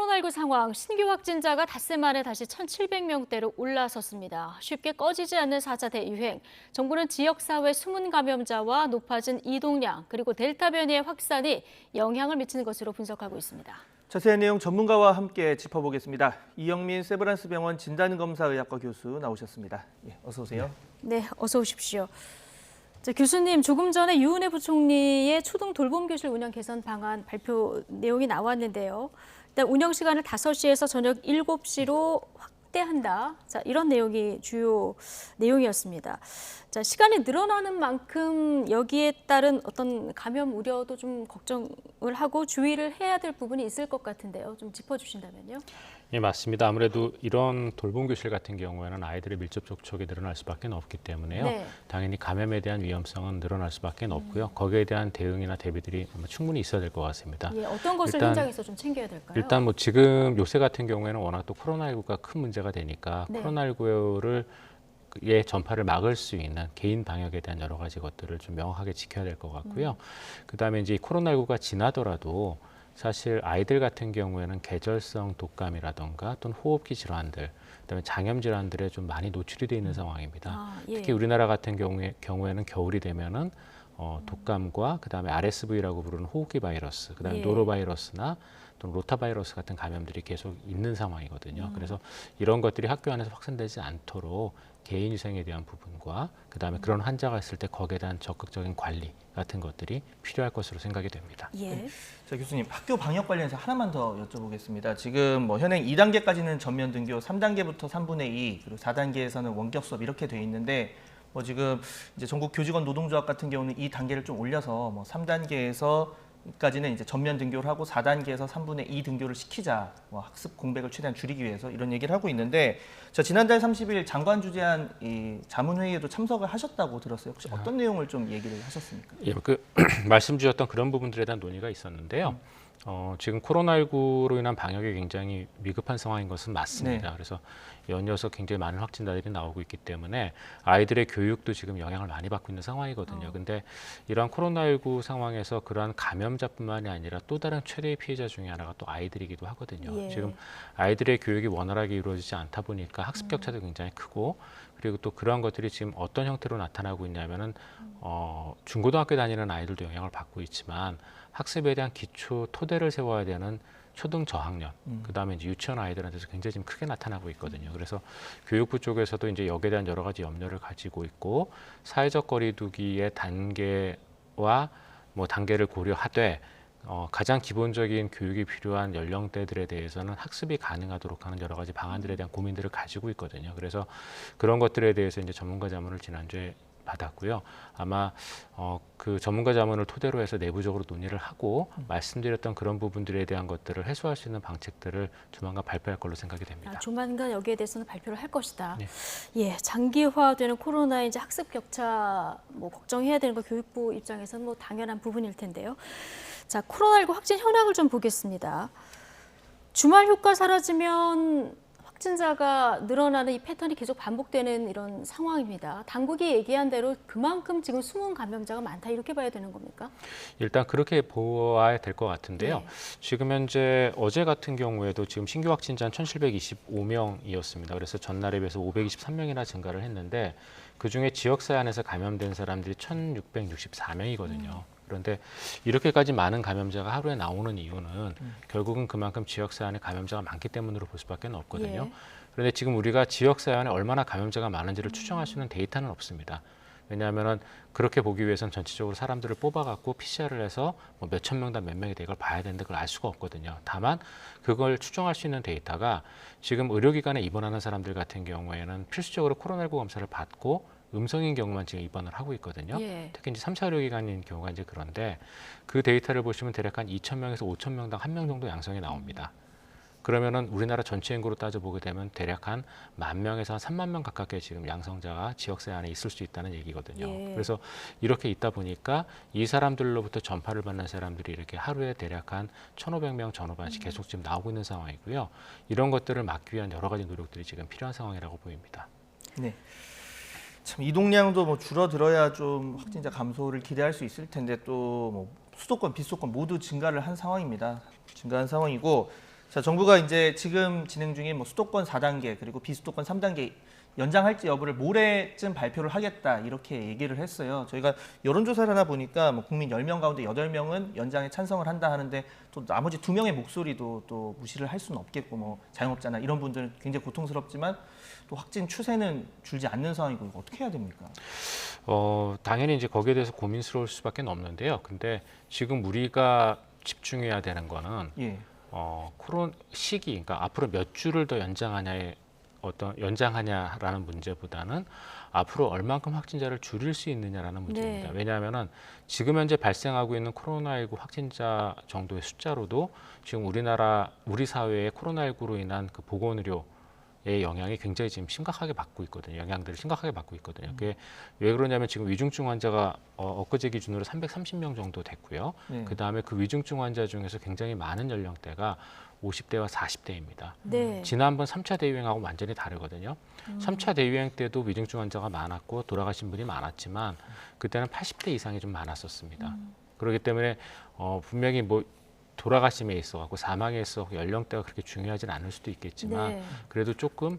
코로나19 상황, 신규 확진자가 닷새 만에 다시 1,700명대로 올라섰습니다. 쉽게 꺼지지 않는 4차 대유행. 정부는 지역사회 숨은 감염자와 높아진 이동량, 그리고 델타 변이의 확산이 영향을 미치는 것으로 분석하고 있습니다. 자세한 내용 전문가와 함께 짚어보겠습니다. 이영민 세브란스병원 진단검사의학과 교수 나오셨습니다. 예, 어서 오세요. 네, 어서 오십시오. 자, 교수님, 조금 전에 유은혜 부총리의 초등 돌봄 교실 운영 개선 방안 발표 내용이 나왔는데요. 일단 운영 시간을 5시에서 저녁 7시로 확대한다. 자, 이런 내용이 주요 내용이었습니다. 자, 시간이 늘어나는 만큼 여기에 따른 어떤 감염 우려도 좀 걱정을 하고 주의를 해야 될 부분이 있을 것 같은데요. 좀 짚어주신다면요. 예, 맞습니다. 아무래도 이런 돌봄 교실 같은 경우에는 아이들의 밀접 접촉이 늘어날 수밖에 없기 때문에요. 네. 당연히 감염에 대한 위험성은 늘어날 수밖에 없고요. 거기에 대한 대응이나 대비들이 충분히 있어야 될 것 같습니다. 예, 어떤 것을 현장에서 좀 챙겨야 될까요? 일단 뭐 지금 요새 같은 경우에는 워낙 또 코로나19가 큰 문제가 되니까 네. 코로나19를 의 전파를 막을 수 있는 개인 방역에 대한 여러 가지 것들을 좀 명확하게 지켜야 될 것 같고요. 그다음에 이제 코로나19가 지나더라도 사실 아이들 같은 경우에는 계절성 독감이라던가 또는 호흡기 질환들, 그다음에 장염 질환들에 좀 많이 노출이 돼 있는 상황입니다. 예. 특히 우리나라 같은 경우에는 겨울이 되면은 독감과 그다음에 RSV라고 부르는 호흡기 바이러스, 그다음에 예. 노로바이러스나 또는 로타바이러스 같은 감염들이 계속 있는 상황이거든요. 그래서 이런 것들이 학교 안에서 확산되지 않도록 개인 위생에 대한 부분과 그다음에 그런 환자가 있을 때 거기에 대한 적극적인 관리 같은 것들이 필요할 것으로 생각이 됩니다. 예. 자, 교수님, 학교 방역 관련해서 하나만 더 여쭤보겠습니다. 지금 뭐 현행 2단계까지는 전면 등교, 3단계부터 3분의 2, 그리고 4단계에서는 원격 수업 이렇게 돼 있는데 뭐 지금 이제 전국 교직원 노동조합 같은 경우는 이 단계를 좀 올려서 뭐 3단계에서까지는 이제 전면 등교를 하고 4단계에서 3분의 2 등교를 시키자, 뭐 학습 공백을 최대한 줄이기 위해서 이런 얘기를 하고 있는데, 저 지난달 30일 장관 주재한 이 자문회의에도 참석을 하셨다고 들었어요. 혹시 어떤 내용을 좀 얘기를 하셨습니까? 예, 말씀 주셨던 그런 부분들에 대한 논의가 있었는데요. 지금 코로나19로 인한 방역이 굉장히 위급한 상황인 것은 맞습니다. 네. 그래서 연이어서 굉장히 많은 확진자들이 나오고 있기 때문에 아이들의 교육도 지금 영향을 많이 받고 있는 상황이거든요. 근데 이러한 코로나19 상황에서 그러한 감염자뿐만이 아니라 또 다른 최대의 피해자 중에 하나가 또 아이들이기도 하거든요. 예. 지금 아이들의 교육이 원활하게 이루어지지 않다 보니까 학습 격차도 굉장히 크고, 그리고 또 그러한 것들이 지금 어떤 형태로 나타나고 있냐면은 중고등학교 다니는 아이들도 영향을 받고 있지만 학습에 대한 기초 토대를 세워야 되는 초등 저학년, 그다음에 이제 유치원 아이들한테서 굉장히 지금 크게 나타나고 있거든요. 그래서 교육부 쪽에서도 이제 여기에 대한 여러 가지 염려를 가지고 있고, 사회적 거리두기의 단계와 뭐 단계를 고려하되 가장 기본적인 교육이 필요한 연령대들에 대해서는 학습이 가능하도록 하는 여러 가지 방안들에 대한 고민들을 가지고 있거든요. 그래서 그런 것들에 대해서 이제 전문가 자문을 지난주에 받았고요. 아마 그 전문가 자문을 토대로 해서 내부적으로 논의를 하고 말씀드렸던 그런 부분들에 대한 것들을 해소할 수 있는 방책들을 조만간 발표할 걸로 생각이 됩니다. 조만간 여기에 대해서는 발표를 할 것이다. 네. 예, 장기화되는 코로나 이제 학습 격차 뭐 걱정해야 되는 거 교육부 입장에서는 뭐 당연한 부분일 텐데요. 자, 코로나19 확진 현황을 좀 보겠습니다. 주말 휴가 사라지면 확진자가 늘어나는 이 패턴이 계속 반복되는 이런 상황입니다. 당국이 얘기한 대로 그만큼 지금 숨은 감염자가 많다 이렇게 봐야 되는 겁니까? 일단 그렇게 보아야 될 것 같은데요. 네. 지금 현재 어제 같은 경우에도 지금 신규 확진자는 1,725명이었습니다. 그래서 전날에 비해서 523명이나 증가를 했는데 그중에 지역사회 안에서 감염된 사람들이 1,664명이거든요. 그런데 이렇게까지 많은 감염자가 하루에 나오는 이유는 결국은 그만큼 지역사회 안에 감염자가 많기 때문으로 볼 수밖에 없거든요. 예. 그런데 지금 우리가 지역사회 안에 얼마나 감염자가 많은지를 추정할 수 있는 데이터는 없습니다. 왜냐하면 그렇게 보기 위해서는 전체적으로 사람들을 뽑아갖고 PCR을 해서 뭐 몇천 명당 몇 명이 돼 이걸 봐야 되는데 그걸 알 수가 없거든요. 다만 그걸 추정할 수 있는 데이터가 지금 의료기관에 입원하는 사람들 같은 경우에는 필수적으로 코로나19 검사를 받고 음성인 경우만 지금 입원을 하고 있거든요. 예. 특히 이제 3차 의료기관인 경우가 이제 그런데 그 데이터를 보시면 대략 한 2,000명에서 5,000명당 1명 정도 양성이 나옵니다. 그러면은 우리나라 전체 인구로 따져보게 되면 대략 한 10,000명에서 한 30,000명 가깝게 지금 양성자가 지역사회 안에 있을 수 있다는 얘기거든요. 예. 그래서 이렇게 있다 보니까 이 사람들로부터 전파를 받는 사람들이 이렇게 하루에 대략 한 1,500명 전후반씩 계속 지금 나오고 있는 상황이고요. 이런 것들을 막기 위한 여러 가지 노력들이 지금 필요한 상황이라고 보입니다. 네. 참 이동량도 뭐 줄어들어야 좀 확진자 감소를 기대할 수 있을 텐데 또 뭐 수도권, 비수도권 모두 증가를 한 상황입니다. 증가한 상황이고 자, 정부가 이제 지금 진행 중인 뭐 수도권 4단계 그리고 비수도권 3단계 연장할지 여부를 모레쯤 발표를 하겠다 이렇게 얘기를 했어요. 저희가 여론조사를 하나 보니까 뭐 국민 10명 가운데 8명은 연장에 찬성을 한다 하는데 또 나머지 2명의 목소리도 또 무시를 할 수는 없겠고 뭐 자영업자나 이런 분들은 굉장히 고통스럽지만 또 확진 추세는 줄지 않는 상황이고 이거 어떻게 해야 됩니까? 당연히 이제 거기에 대해서 고민스러울 수밖에 없는데요. 근데 지금 우리가 집중해야 되는 거는 예. 코로나 시기, 그러니까 앞으로 몇 주를 더 연장하냐라는 문제보다는 앞으로 얼만큼 확진자를 줄일 수 있느냐라는 문제입니다. 네. 왜냐하면은 지금 현재 발생하고 있는 코로나19 확진자 정도의 숫자로도 지금 우리 사회의 코로나19로 인한 그 보건의료의 영향이 굉장히 지금 심각하게 받고 있거든요. 영향들을 심각하게 받고 있거든요. 그게 왜 그러냐면 지금 위중증 환자가 엊그제 기준으로 330명 정도 됐고요. 네. 그 다음에 그 위중증 환자 중에서 굉장히 많은 연령대가 50대와 40대입니다. 네. 지난번 3차 대유행하고 완전히 다르거든요. 3차 대유행 때도 위중증 환자가 많았고 돌아가신 분이 많았지만 그때는 80대 이상이 좀 많았었습니다. 그렇기 때문에 분명히 뭐 돌아가심에 있어서 사망에 있어서 연령대가 그렇게 중요하지는 않을 수도 있겠지만 네. 그래도 조금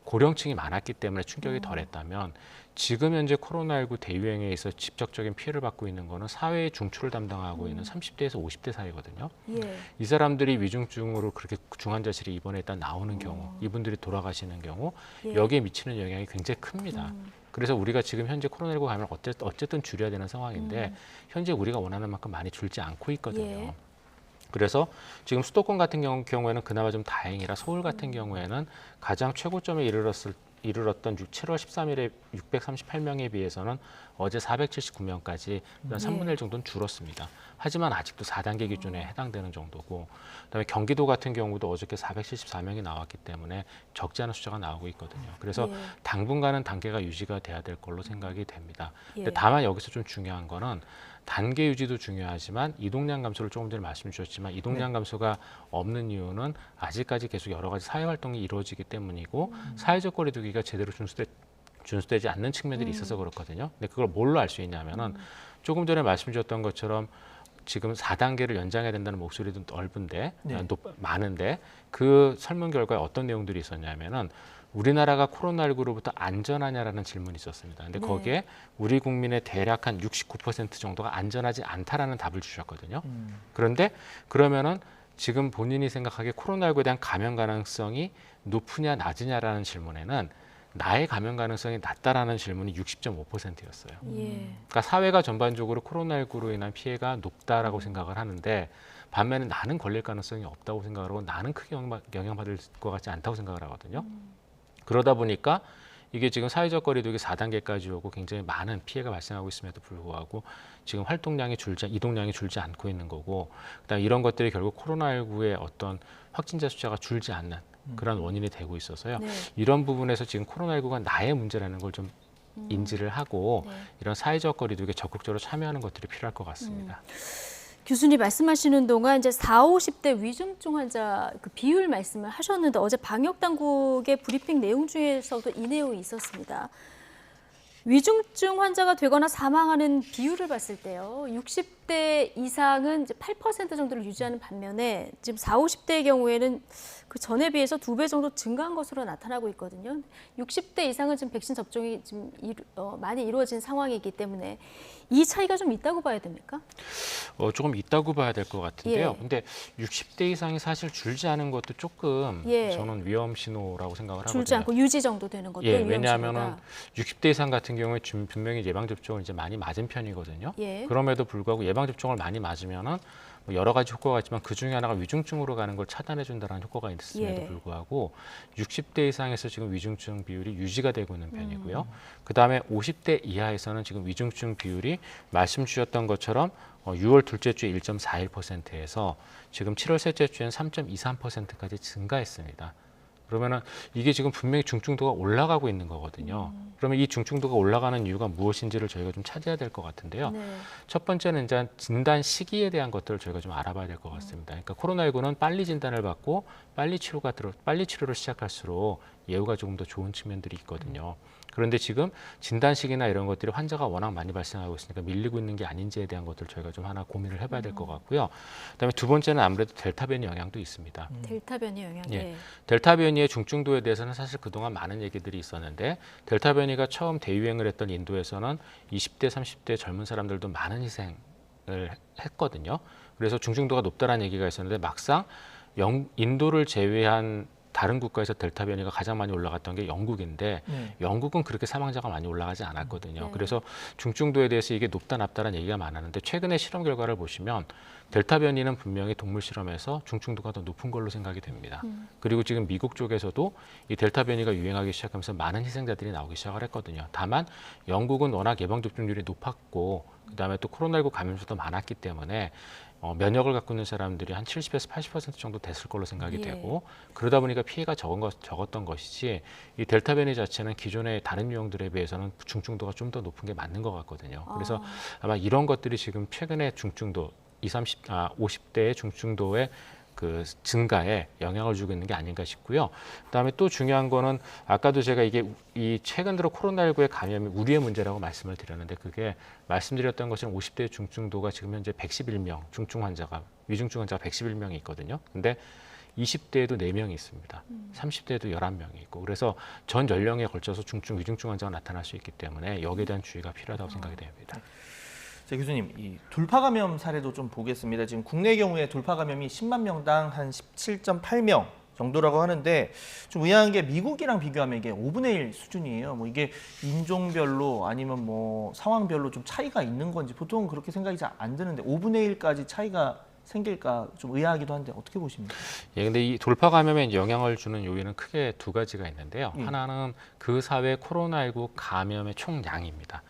고령층이 많았기 때문에 충격이 덜했다면 지금 현재 코로나19 대유행에 의해서 직접적인 피해를 받고 있는 거는 사회의 중추를 담당하고 있는 30대에서 50대 사이거든요. 예. 이 사람들이 위중증으로 그렇게 중환자실에 입원해 있다 나오는 경우, 이분들이 돌아가시는 경우 예. 여기에 미치는 영향이 굉장히 큽니다. 그래서 우리가 지금 현재 코로나19 감염을 어쨌든 줄여야 되는 상황인데 현재 우리가 원하는 만큼 많이 줄지 않고 있거든요. 예. 그래서 지금 수도권 같은 경우에는 그나마 좀 다행이라 서울 같은 경우에는 가장 최고점에 이르렀던 7월 13일에 638명에 비해서는 어제 479명까지 한 3분의 1 정도는 줄었습니다. 하지만 아직도 4단계 기준에 해당되는 정도고 그다음에 경기도 같은 경우도 어저께 474명이 나왔기 때문에 적지 않은 숫자가 나오고 있거든요. 그래서 예. 당분간은 단계가 유지가 돼야 될 걸로 생각이 됩니다. 예. 근데 다만 여기서 좀 중요한 거는 단계 유지도 중요하지만 이동량 감소를 조금 전에 말씀 주셨지만 이동량 감소가 없는 이유는 아직까지 계속 여러 가지 사회 활동이 이루어지기 때문이고 사회적 거리두기가 제대로 준수되지 않는 측면들이 있어서 그렇거든요. 근데 그걸 뭘로 알 수 있냐면은 조금 전에 말씀 주셨던 것처럼 지금 4단계를 연장해야 된다는 목소리도 넓은데 네. 많은데 그 설문 결과에 어떤 내용들이 있었냐면은 우리나라가 코로나19로부터 안전하냐라는 질문이 있었습니다. 근데 네. 거기에 우리 국민의 대략 한 69% 정도가 안전하지 않다라는 답을 주셨거든요. 그런데 그러면은 지금 본인이 생각하기에 코로나19에 대한 감염 가능성이 높으냐 낮으냐라는 질문에는 나의 감염 가능성이 낮다라는 질문이 60.5%였어요. 예. 그러니까 사회가 전반적으로 코로나19로 인한 피해가 높다라고 생각을 하는데 반면에 나는 걸릴 가능성이 없다고 생각을 하고 나는 크게 영향받을 것 같지 않다고 생각을 하거든요. 그러다 보니까 이게 지금 사회적 거리두기 4단계까지 오고 굉장히 많은 피해가 발생하고 있음에도 불구하고 지금 이동량이 줄지 않고 있는 거고 그다음에 이런 것들이 결국 코로나19의 어떤 확진자 숫자가 줄지 않는 그런 원인이 되고 있어서요. 네. 이런 부분에서 지금 코로나19가 나의 문제라는 걸 좀 인지를 하고 네. 이런 사회적 거리두기에 적극적으로 참여하는 것들이 필요할 것 같습니다. 교수님 말씀하시는 동안 이제 40, 50대 위중증 환자 그 비율 말씀을 하셨는데 어제 방역 당국의 브리핑 내용 중에서도 이 내용이 있었습니다. 위중증 환자가 되거나 사망하는 비율을 봤을 때요. 60대 이상은 이제 8% 정도를 유지하는 반면에 지금 40, 50대의 경우에는 그 전에 비해서 2배 정도 증가한 것으로 나타나고 있거든요. 60대 이상은 지금 백신 접종이 좀 많이 이루어진 상황이기 때문에 이 차이가 좀 있다고 봐야 됩니까? 조금 있다고 봐야 될 것 같은데요. 예. 근데 60대 이상이 사실 줄지 않은 것도 조금 예. 저는 위험 신호라고 생각을 하거든요. 줄지 않고 유지 정도 되는 것도 위험 왜냐하면은 신호다. 60대 이상 같은 경우에 분명히 예방 접종을 이제 많이 맞은 편이거든요. 예. 그럼에도 불구하고 예방 접종을 많이 맞으면은 뭐 여러 가지 효과가 있지만 그 중에 하나가 위중증으로 가는 걸 차단해 준다는 효과가 있음에도 예. 불구하고 60대 이상에서 지금 위중증 비율이 유지가 되고 있는 편이고요. 그다음에 50대 이하에서는 지금 위중증 비율이 말씀 주셨던 것처럼 6월 둘째 주에 1.41%에서 지금 7월 셋째 주에는 3.23%까지 증가했습니다. 그러면은 이게 지금 분명히 중증도가 올라가고 있는 거거든요. 그러면 이 중증도가 올라가는 이유가 무엇인지를 저희가 좀 찾아야 될 것 같은데요. 네. 첫 번째는 이제 진단 시기에 대한 것들을 저희가 좀 알아봐야 될 것 같습니다. 그러니까 코로나19는 빨리 진단을 받고 빨리 치료를 시작할수록 예후가 조금 더 좋은 측면들이 있거든요. 그런데 지금 진단식이나 이런 것들이 환자가 워낙 많이 발생하고 있으니까 밀리고 있는 게 아닌지에 대한 것들 저희가 좀 하나 고민을 해봐야 될 것 같고요. 그다음에 두 번째는 아무래도 델타 변이 영향도 있습니다. 델타 변이 영향. 예. 델타 변이의 중증도에 대해서는 사실 그동안 많은 얘기들이 있었는데 델타 변이가 처음 대유행을 했던 인도에서는 20대, 30대 젊은 사람들도 많은 희생을 했거든요. 그래서 중증도가 높다라는 얘기가 있었는데 막상 인도를 제외한 다른 국가에서 델타 변이가 가장 많이 올라갔던 게 영국인데 영국은 그렇게 사망자가 많이 올라가지 않았거든요. 네. 그래서 중증도에 대해서 이게 높다 낮다라는 얘기가 많았는데 최근에 실험 결과를 보시면 델타 변이는 분명히 동물 실험에서 중증도가 더 높은 걸로 생각이 됩니다. 그리고 지금 미국 쪽에서도 이 델타 변이가 유행하기 시작하면서 많은 희생자들이 나오기 시작을 했거든요. 다만 영국은 워낙 예방 접종률이 높았고 그다음에 또 코로나19 감염자도 많았기 때문에 면역을 갖고 있는 사람들이 한 70에서 80% 정도 됐을 걸로 생각이 되고 그러다 보니까 피해가 적었던 것이지 이 델타 변이 자체는 기존의 다른 유형들에 비해서는 중증도가 좀 더 높은 게 맞는 것 같거든요. 그래서 아마 이런 것들이 지금 최근에 중증도 50대의 중증도의 그 증가에 영향을 주고 있는 게 아닌가 싶고요. 그다음에 또 중요한 거는 아까도 제가 이게 이 최근 들어 코로나19의 감염이 우리의 문제라고 말씀을 드렸는데 그게 말씀드렸던 것처럼 50대 중증도가 지금 현재 111명 중증 환자가 위중증 환자가 111명이 있거든요. 근데 20대에도 4명이 있습니다. 30대에도 11명이 있고 그래서 전 연령에 걸쳐서 중증 위중증 환자가 나타날 수 있기 때문에 여기에 대한 주의가 필요하다고 생각이 됩니다. 자, 교수님, 이 돌파 감염 사례도 좀 보겠습니다. 지금 국내 경우에 돌파 감염이 10만 명당 한 17.8명 정도라고 하는데 좀 의아한 게 미국이랑 비교하면 이게 5분의 1 수준이에요. 뭐 이게 인종별로 아니면 뭐 상황별로 좀 차이가 있는 건지 보통 그렇게 생각이 잘 안 드는데 5분의 1까지 차이가 생길까 좀 의아하기도 한데 어떻게 보십니까? 예, 근데 이 돌파 감염에 영향을 주는 요인은 크게 두 가지가 있는데요. 하나는 그 사회 코로나19 감염의 총량입니다.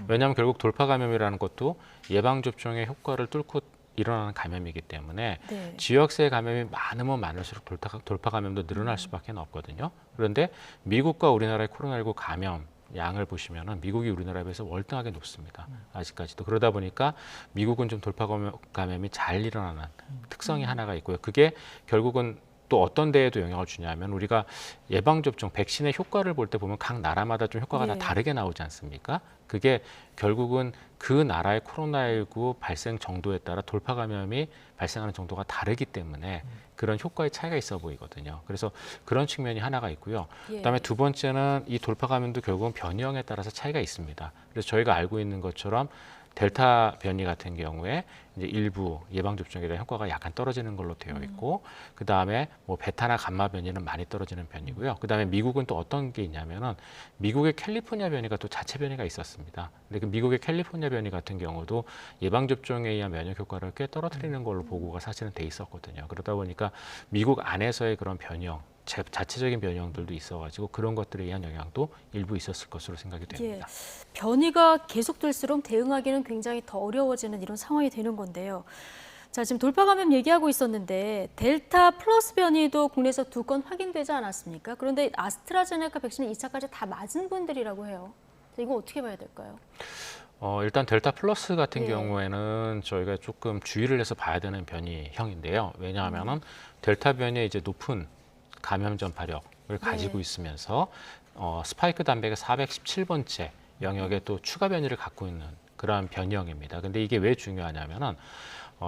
왜냐하면 결국 돌파 감염이라는 것도 예방 접종의 효과를 뚫고 일어나는 감염이기 때문에 지역세 감염이 많으면 많을수록 돌파 감염도 늘어날 수밖에 없거든요. 그런데 미국과 우리나라의 코로나19 감염 양을 보시면은 미국이 우리나라에 비해서 월등하게 높습니다. 아직까지도. 그러다 보니까 미국은 좀 돌파 감염이 잘 일어나는 특성이 하나가 있고요. 그게 결국은 또 어떤 데에도 영향을 주냐면 우리가 예방접종, 백신의 효과를 볼 때 보면 각 나라마다 좀 효과가 다 다르게 나오지 않습니까? 그게 결국은 그 나라의 코로나19 발생 정도에 따라 돌파 감염이 발생하는 정도가 다르기 때문에 그런 효과의 차이가 있어 보이거든요. 그래서 그런 측면이 하나가 있고요. 그다음에 두 번째는 이 돌파 감염도 결국은 변이형에 따라서 차이가 있습니다. 그래서 저희가 알고 있는 것처럼 델타 변이 같은 경우에 이제 일부 예방 접종에 대한 효과가 약간 떨어지는 걸로 되어 있고 그 다음에 뭐 베타나 감마 변이는 많이 떨어지는 편이고요. 그 다음에 미국은 또 어떤 게 있냐면은 미국의 캘리포니아 변이가 또 자체 변이가 있었습니다. 근데 그 미국의 캘리포니아 변이 같은 경우도 예방 접종에 의한 면역 효과를 꽤 떨어뜨리는 걸로 보고가 사실은 돼 있었거든요. 그러다 보니까 미국 안에서의 그런 변이형 자체적인 변형들도 있어가지고 그런 것들에 의한 영향도 일부 있었을 것으로 생각이 됩니다. 변이가 계속될수록 대응하기는 굉장히 더 어려워지는 이런 상황이 되는 건데요. 자, 지금 돌파 감염 얘기하고 있었는데 델타 플러스 변이도 국내에서 2건 확인되지 않았습니까? 그런데 아스트라제네카 백신을 2차까지 다 맞은 분들이라고 해요. 이거 어떻게 봐야 될까요? 일단 델타 플러스 같은 경우에는 저희가 조금 주의를 해서 봐야 되는 변이형인데요. 왜냐하면은 델타 변이의 이제 높은 감염 전파력을 가지고 있으면서 스파이크 단백의 417번째 영역에 또 추가 변이를 갖고 있는 그러한 변이형입니다. 근데 이게 왜 중요하냐면은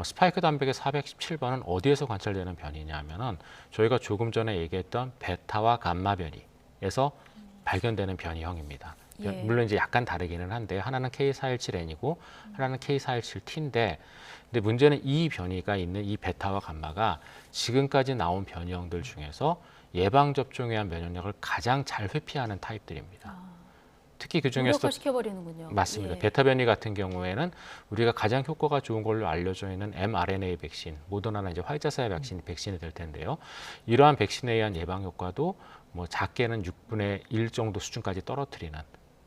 스파이크 단백의 417번은 어디에서 관찰되는 변이냐면은 저희가 조금 전에 얘기했던 베타와 감마 변이에서 발견되는 변이형입니다. 물론 이제 약간 다르기는 한데 하나는 K417N이고 하나는 K417T인데 근데 문제는 이 변이가 있는 이 베타와 감마가 지금까지 나온 변이형들 중에서 예방 접종에 의한 면역력을 가장 잘 회피하는 타입들입니다. 특히 그 중에서도 무력화시켜버리는군요. 맞습니다. 베타 변이 같은 경우에는 우리가 가장 효과가 좋은 걸로 알려져 있는 mRNA 백신, 모더나나 이제 화이자사의 백신이 될 텐데요. 이러한 백신에 의한 예방 효과도 뭐 작게는 6분의 1 정도 수준까지 떨어뜨리는.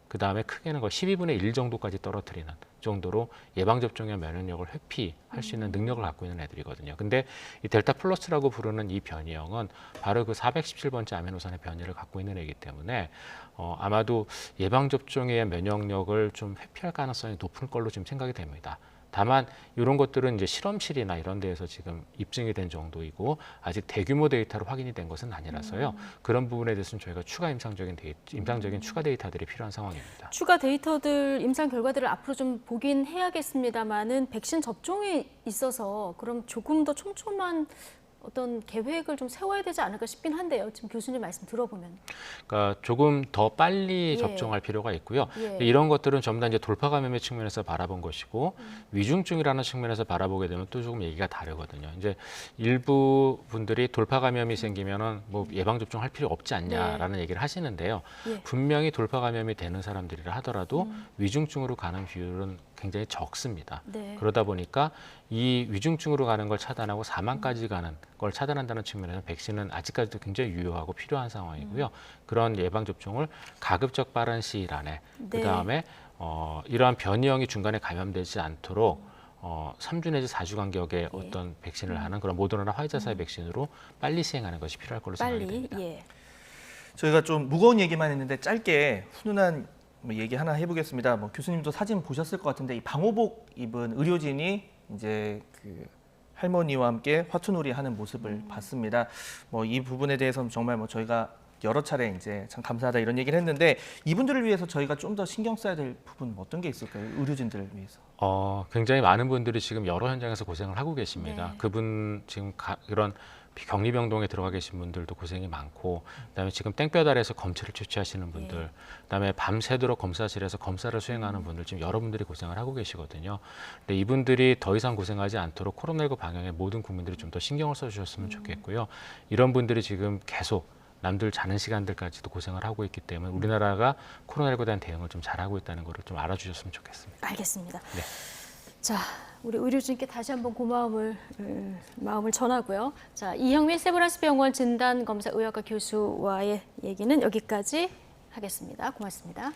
그 다음에 크게는 거의 12분의 1 정도까지 떨어뜨리는 정도로 예방접종의 면역력을 회피할 수 있는 능력을 갖고 있는 애들이거든요. 근데 이 델타 플러스라고 부르는 이 변이형은 바로 그 417번째 아미노산의 변이를 갖고 있는 애이기 때문에 아마도 예방접종에 의한 면역력을 좀 회피할 가능성이 높은 걸로 지금 생각이 됩니다. 다만 이런 것들은 이제 실험실이나 이런 데에서 지금 입증이 된 정도이고 아직 대규모 데이터로 확인이 된 것은 아니라서요. 그런 부분에 대해서는 저희가 추가 임상적인 추가 데이터들이 필요한 상황입니다. 추가 데이터들, 임상 결과들을 앞으로 좀 보긴 해야겠습니다만은 백신 접종이 있어서 그럼 조금 더 촘촘한 어떤 계획을 좀 세워야 되지 않을까 싶긴 한데요. 지금 교수님 말씀 들어보면. 그러니까 조금 더 빨리 예. 접종할 필요가 있고요. 예. 이런 것들은 전부 다 이제 돌파 감염의 측면에서 바라본 것이고 위중증이라는 측면에서 바라보게 되면 또 조금 얘기가 다르거든요. 이제 일부 분들이 돌파 감염이 생기면은 뭐 예방 접종할 필요 없지 않냐라는 얘기를 하시는데요. 예. 분명히 돌파 감염이 되는 사람들이라 하더라도 위중증으로 가는 비율은 굉장히 적습니다. 네. 그러다 보니까 이 위중증으로 가는 걸 차단하고 사망까지 가는 걸 차단한다는 측면에서 백신은 아직까지도 굉장히 유효하고 필요한 상황이고요. 그런 예방 접종을 가급적 빠른 시일 안에 네. 그다음에 이러한 변이형이 중간에 감염되지 않도록 3주 내지 4주 간격의 어떤 백신을 하는 그런 모더나나 화이자사의 백신으로 빨리 시행하는 것이 필요할 걸로 생각이 빨리. 됩니다. 예. 저희가 좀 무거운 얘기만 했는데 짧게 훈훈한 얘기 하나 해보겠습니다. 뭐 교수님도 사진 보셨을 것 같은데 이 방호복 입은 의료진이 이제 그 할머니와 함께 화투놀이 하는 모습을 봤습니다. 뭐 이 부분에 대해서는 정말 뭐 저희가 여러 차례 이제 참 감사하다 이런 얘기를 했는데 이분들을 위해서 저희가 좀 더 신경 써야 될 부분 어떤 게 있을까요? 의료진들을 위해서. 굉장히 많은 분들이 지금 여러 현장에서 고생을 하고 계십니다. 네. 그분 지금 이런 격리병동에 들어가 계신 분들도 고생이 많고, 그다음에 지금 땡볕 아래에서 검체를 채취하시는 분들, 그다음에 밤새도록 검사실에서 검사를 수행하는 분들 지금 여러분들이 고생을 하고 계시거든요. 근데 이분들이 더 이상 고생하지 않도록 코로나19 방역에 모든 국민들이 좀 더 신경을 써주셨으면 좋겠고요. 이런 분들이 지금 계속 남들 자는 시간들까지도 고생을 하고 있기 때문에 우리나라가 코로나19에 대한 대응을 좀 잘하고 있다는 것을 좀 알아주셨으면 좋겠습니다. 알겠습니다. 네. 자, 우리 의료진께 다시 한번 마음을 전하고요. 자, 이형민 세브란스병원 진단검사의학과 교수와의 얘기는 여기까지 하겠습니다. 고맙습니다.